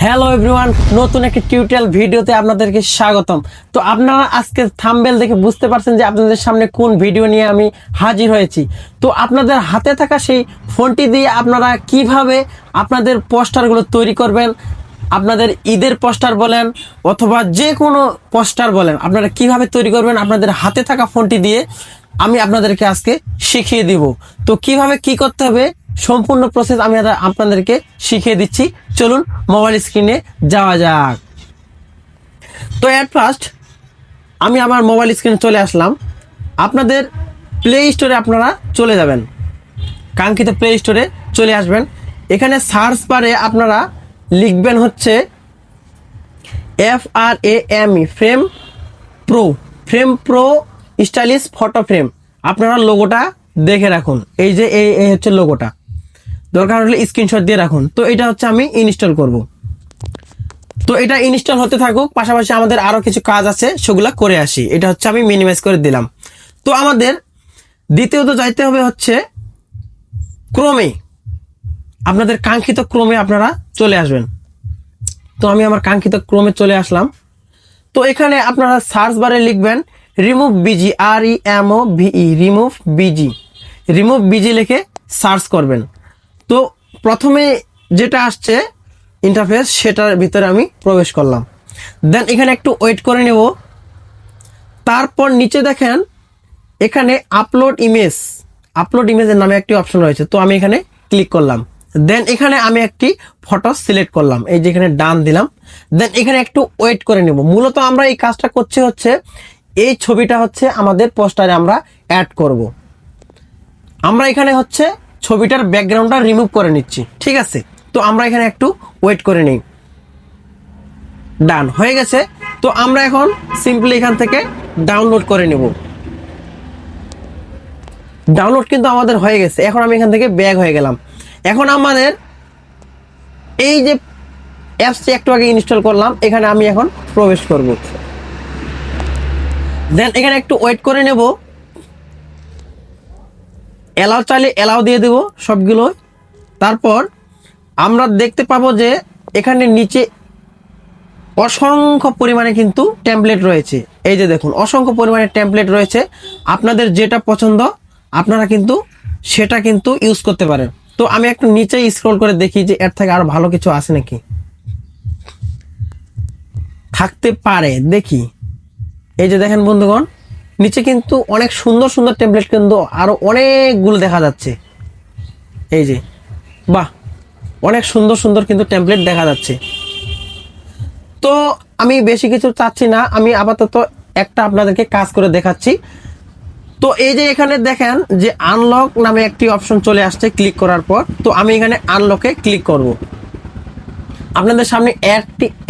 Hello everyone, নতুন একটি tutorial ভিডিওতে আপনাদেরকে স্বাগতম। তো আপনারা আজকে থাম্বনেল দেখে বুঝতে পারছেন যে আপনাদের সামনে কোন ভিডিও নিয়ে আমি হাজির হয়েছি। তো আপনাদের হাতে থাকা সেই ফোনটি দিয়ে আপনারা কিভাবে আপনাদের পোস্টারগুলো তৈরি করবেন, আপনাদের ঈদের পোস্টার বলেন অথবা যে কোনো পোস্টার বলেন, আপনারা কিভাবে তৈরি করবেন আপনাদের হাতে থাকা ফোনটি দিয়ে আমি আপনাদেরকে আজকে শিখিয়ে দিব। তো কিভাবে কি করতে হবে সম্পূর্ণ প্রসেস আমি আপনাদেরকে শিখিয়ে দিচ্ছি। চলুন মোবাইল স্ক্রিনে যাওয়া যাক। তো এট ফার্স্ট আমি আমার মোবাইল স্ক্রিনে চলে আসলাম। আপনাদের প্লে স্টোরে আপনারা চলে যাবেন, কাঙ্ক্ষিত প্লে স্টোরে চলে আসবেন। এখানে সার্চ বারে আপনারা লিখবেন হচ্ছে FRAME frame pro stylish photo frame. আপনারা লোগোটা দেখে রাখুন, এই যে এই হচ্ছে লোগোটা, দরকার হলে স্ক্রিনশট দিয়ে রাখুন। তো এটা হচ্ছে আমি ইনস্টল করব। তো এটা ইনস্টল হতে থাকুক, পাশাপাশি আমাদের আরও কিছু কাজ আছে সেগুলো করে আসি। এটা হচ্ছে আমি মিনিমাইজ করে দিলাম। তো আমাদের দ্বিতীয়ত যাইতে হবে হচ্ছে ক্রোমে, আপনাদের কাঙ্ক্ষিত ক্রোমে আপনারা চলে আসবেন। তো আমি আমার কাঙ্ক্ষিত ক্রোমে চলে আসলাম। তো এখানে আপনারা সার্চ বারে লিখবেন remove busy, REMOVE, remove busy লিখে সার্চ করবেন। তো প্রথমে যেটা আসছে ইন্টারফেস, সেটার ভিতরে আমি প্রবেশ করলাম। দেন এখানে একটু ওয়েট করে নেব। তারপর নিচে দেখেন এখানে আপলোড ইমেজের নামে একটি অপশন রয়েছে। তো আমি এখানে ক্লিক করলাম। দেন এখানে আমি একটি ফটো সিলেক্ট করলাম, এই যে এখানে ডান দিলাম। দেন এখানে একটু ওয়েট করে নেব। মূলত আমরা এই কাজটা করছি হচ্ছে এই ছবিটা হচ্ছে আমাদের পোস্টারে আমরা অ্যাড করব। আমরা এখানে হচ্ছে ছবিটার ব্যাকগ্রাউন্ডটা রিমুভ করে নিচ্ছি, ঠিক আছে। তো আমরা এখানে একটু ওয়েট করে নিই। ডান হয়ে গেছে। তো আমরা এখন সিম্পলি এখান থেকে ডাউনলোড করে নেব। ডাউনলোড কিন্তু আমাদের হয়ে গেছে। এখন আমি এখান থেকে ব্যাক হয়ে গেলাম। এখন আমাদের এই যে অ্যাপসটি একটু আগে ইনস্টল করলাম, এখানে আমি এখন প্রবেশ করব। দেন এখানে একটু ওয়েট করে নেব। অ্যালাউ চাইলে অ্যালাউ দিয়ে দেব সবগুলো। তারপর আমরা দেখতে পাবো যে এখানে নিচে অসংখ্য পরিমাণে কিন্তু টেমপ্লেট রয়েছে। এই যে দেখুন অসংখ্য পরিমাণে টেমপ্লেট রয়েছে। আপনাদের যেটা পছন্দ আপনারা কিন্তু সেটা কিন্তু ইউজ করতে পারেন। তো আমি একটু নিচে স্ক্রল করে দেখি যে এর থেকে আরো ভালো কিছু আছে নাকি, থাকতে পারে দেখি। এই যে দেখেন বন্ধুগণ, নিচে কিন্তু অনেক সুন্দর সুন্দর টেমপ্লেট কিন্তু আরো অনেকগুলো দেখা যাচ্ছে। এই যে বাহ, অনেক সুন্দর সুন্দর কিন্তু টেমপ্লেট দেখা যাচ্ছে। তো আমি বেশি কিছু চাচ্ছি না, আমি আপাতত একটা আপনাদেরকে কাজ করে দেখাচ্ছি। তো এই যে এখানে দেখেন যে আনলক নামে একটি অপশন চলে আসছে ক্লিক করার পর। তো আমি এখানে আনলকে ক্লিক করব। আপনাদের সামনে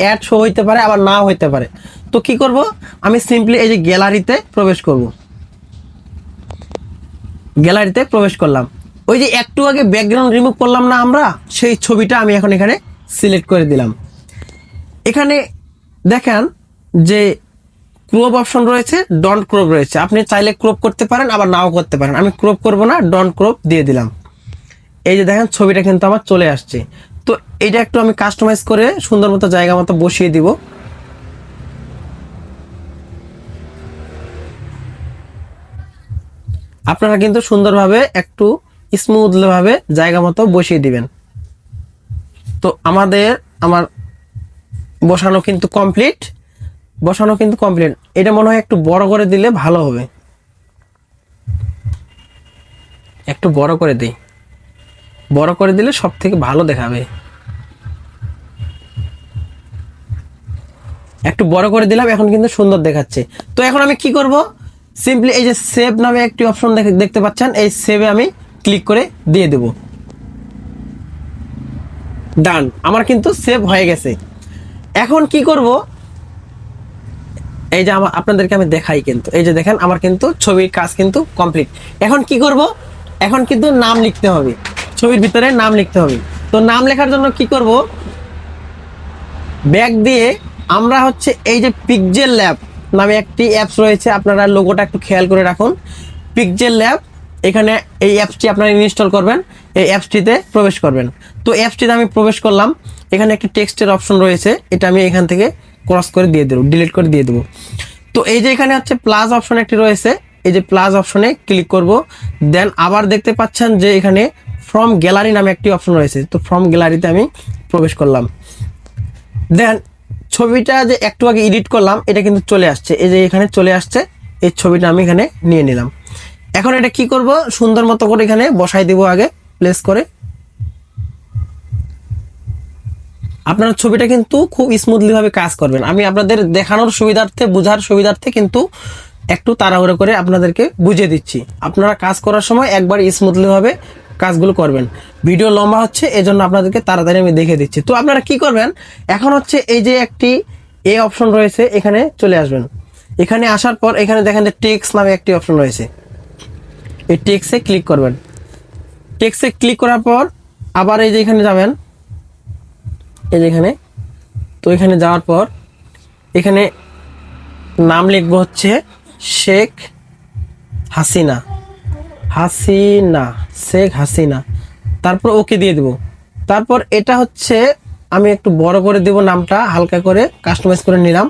অ্যাড শো হইতে পারে, আবার নাও হইতে পারে। তো কি করব, আমি সিম্পলি এই যে গ্যালারিতে প্রবেশ করব। গ্যালারিতে প্রবেশ করলাম। ওই যে একটু আগে ব্যাকগ্রাউন্ড রিমুভ করলাম না আমরা, সেই ছবিটা আমি এখন এখানে সিলেক্ট করে দিলাম। এখানে দেখেন যে ক্রপ অপশন রয়েছে, ডন্ট ক্রপ রয়েছে। আপনি চাইলে ক্রপ করতে পারেন, আবার নাও করতে পারেন। আমি ক্রপ করব না, ডন্ট ক্রপ দিয়ে দিলাম। এই যে দেখেন ছবিটা কিন্তু আমার চলে আসছে। তো এটা একটু আমি কাস্টমাইজ করে সুন্দর মতো জায়গা মতো বসিয়ে দিব। আপনারা কিন্তু সুন্দরভাবে একটু স্মুথলি ভাবে জায়গা মতো বসিয়ে দিবেন। তো আমার বসানো কিন্তু কমপ্লিট। এটা মনে হয় একটু বড় করে দিলে ভালো হবে। একটু বড় করে দিই, বড় করে দিলে সব থেকে ভালো দেখাবে। একটু বড় করে দিলাম, এখন কিন্তু সুন্দর দেখাচ্ছে। তো এখন আমি কি করব, সিম্পলি এই যে সেভ নামে একটি অপশন দেখতে পাচ্ছেন, এই সেভে আমি ক্লিক করে দিয়ে দেব। ডান, আমার কিন্তু সেভ হয়ে গেছে। এখন কি করব, এই যে আপনাদেরকে আমি দেখাই, কিন্তু এই যে দেখেন আমার কিন্তু ছবির কাজ কিন্তু কমপ্লিট। এখন কি করব, এখন কিন্তু নাম লিখতে হবে, ছবির ভিতরে নাম লিখতে হবে। তো নাম লেখার জন্য কি করব, ব্যাক দিয়ে আমরা হচ্ছে এই যে পিক্সেল ল্যাব নামে একটি অ্যাপস রয়েছে, আপনারা লোগোটা একটু খেয়াল করে রাখুন। পিক্সেল ল্যাব, এখানে এই অ্যাপসটি আপনারা ইনস্টল করবেন, এই অ্যাপসটিতে প্রবেশ করবেন। তো অ্যাপসটিতে আমি প্রবেশ করলাম। এখানে একটা টেক্সটের অপশন রয়েছে, এটা আমি এখান থেকে ক্রস করে দিয়ে দেবো, ডিলিট করে দিয়ে দেবো। তো এই যে এখানে হচ্ছে প্লাস অপশন একটি রয়েছে, এই যে প্লাস অপশনে ক্লিক করব। দেন আবার দেখতে পাচ্ছেন যে এখানে ফ্রম গ্যালারি নামে একটি অপশন রয়েছে, তো ফ্রম গ্যালারিতে আমি প্রবেশ করলাম। দেন ছবিটা যে একটু আগে এডিট করলাম এটা কিন্তু চলে আসছে, এই যে এখানে চলে আসছে, এই ছবিটা আমি এখানে নিয়ে নিলাম। এখন এটা কি করব, সুন্দর মতো করে এখানে বসাই দিব, আগে প্লেস করে। আপনার ছবিটা কিন্তু খুব স্মুথলি ভাবে কাজ করবেন, আমি আপনাদের দেখানোর সুবিধার্থে, বোঝার সুবিধার্থে কিন্তু একটু তাড়াহুড়ো করে আপনাদেরকে বুঝিয়ে দিচ্ছি। আপনারা কাজ করার সময় একবার স্মুথলি ভাবে কাজগুলো করবেন। ভিডিও লম্বা হচ্ছে এজন্য আপনাদেরকে তাড়াতাড়ি আমি দেখে দিচ্ছি। তো আপনারা কি করবেন, এখন হচ্ছে এই যে একটি এ অপশন রয়েছে, এখানে চলে আসবেন। এখানে আসার পর এখানে দেখেন যে টেক্সট নামে একটি অপশন রয়েছে, এই টেক্সটে ক্লিক করবেন। টেক্সটে ক্লিক করার পর আবার এই যে এখানে যাবেন, এই যে এখানে, তো এখানে যাওয়ার পর এখানে নাম লিখবো হচ্ছে শেখ হাসিনা, শেখ হাসিনা, তারপর ওকে দিয়ে দেব। তারপর এটা হচ্ছে আমি একটু বড় করে দেব, নামটা হালকা করে কাস্টমাইজ করে নিলাম।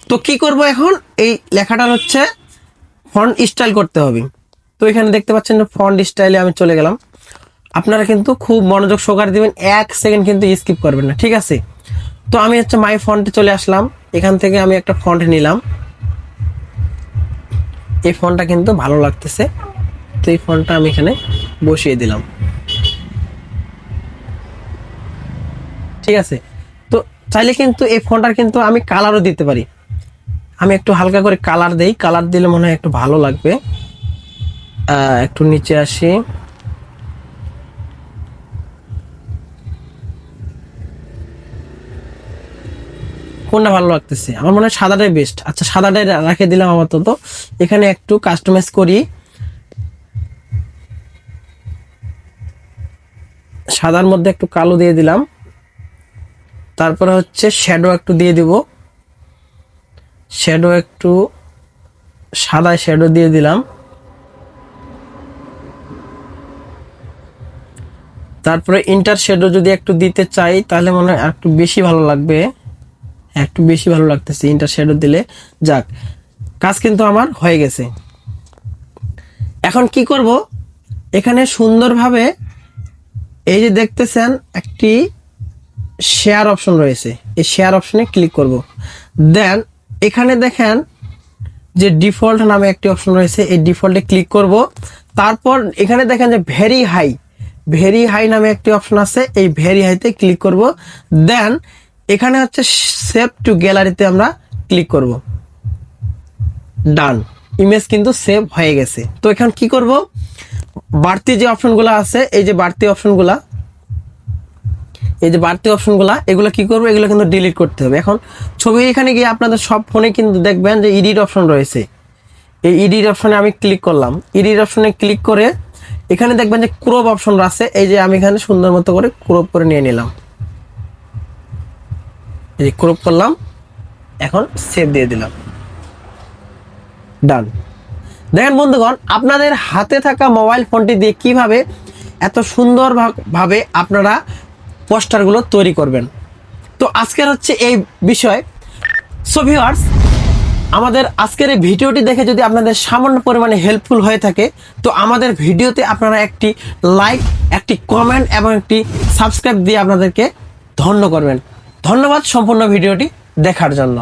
তো কি করব, এখন এই লেখাটার হচ্ছে ফন্ট স্টাইল করতে হবে। তো এখানে দেখতে পাচ্ছেন যে ফন্ট স্টাইলে আমি চলে গেলাম। আপনারা কিন্তু খুব মনোযোগ সহকারে দিবেন, 1 সেকেন্ড কিন্তু স্কিপ করবেন না, ঠিক আছে? তো আমি হচ্ছে মাই ফন্টে চলে আসলাম, এখান থেকে আমি একটা ফন্ট নিলাম। এই ফন্টটা কিন্তু ভালো লাগতেছে, তো এই ফন্টটা আমি এখানে বসিয়ে দিলাম, ঠিক আছে? তো চাইলে কিন্তু এই ফন্টটার কিন্তু আমি কালারও দিতে পারি। আমি একটু হালকা করে কালার দেই, কালার দিলে মনে হয় একটু ভালো লাগবে। একটু নিচে আসি, কোনটা ভালো লাগতেছে? আমার মনে হয় সাদাটাই বেস্ট। আচ্ছা, সাদাটাই রেখে দিলাম আপাতত। এখানে একটু কাস্টমাইজ করি, সাদার মধ্যে একটু কালো দিয়ে দিলাম। তারপরে হচ্ছে শ্যাডো একটু দিয়ে দিব, শ্যাডো একটু সাদা শ্যাডো দিয়ে দিলাম। তারপরে ইন্টার শ্যাডো যদি একটু দিতে চাই তাহলে মনে হয় একটু বেশি ভালো লাগবে, একটু বেশি ভালো লাগতেছে ইন্টার শ্যাডো দিলে। যাক, কাজ কিন্তু আমার হয়ে গেছে। এখন কি করব, এখানে সুন্দরভাবে এই যে দেখতেছেন একটি শেয়ার অপশন রয়েছে, এই শেয়ার অপশনে ক্লিক করব। দেন এখানে দেখেন যে ডিফল্ট নামে একটি অপশন রয়েছে, এই ডিফল্টে ক্লিক করব। তারপর এখানে দেখেন যে ভেরি হাই নামে একটি অপশন আছে, এই ভেরি হাইতে ক্লিক করব। দেন এখানে হচ্ছে সেভ টু গ্যালারিতে আমরা ক্লিক করব। ডান, ইমেজ কিন্তু সেভ হয়ে গেছে। তো এখন কি করব, বাড়তি যে অপশনগুলো আছে, এই যে বাড়তি অপশনগুলা, এগুলো কি করবো, এগুলো কিন্তু ডিলিট করতে হবে। এখন ছবি এখানে গিয়ে আপনাদের সব ফোনে কিন্তু দেখবেন যে এডিট অপশন রয়েছে, এই এডিট অপশনে আমি ক্লিক করলাম। এডিট অপশনে ক্লিক করে এখানে দেখবেন যে ক্রপ অপশন আছে, এই যে আমি এখানে সুন্দর মতো করে ক্রপ করে নিয়ে নিলাম, এই যে ক্রপ করলাম। এখন সেভ দিয়ে দিলাম, ডান। দেখেন বন্ধুগণ, আপনাদের হাতে থাকা মোবাইল ফোনটি দিয়ে কিভাবে এত সুন্দর ভাবে আপনারা পোস্টারগুলো তৈরি করবেন। তো আজকের হচ্ছে এই বিষয়। সো ভিউয়ার্স, আমাদের আজকের এই ভিডিওটি দেখে যদি আপনাদের সামান্য পরিমাণে হেল্পফুল হয়ে থাকে, তো আমাদের ভিডিওতে আপনারা একটি লাইক, একটি কমেন্ট এবং একটি সাবস্ক্রাইব দিয়ে আপনাদেরকে ধন্য করবেন। ধন্যবাদ সম্পূর্ণ ভিডিওটি দেখার জন্য।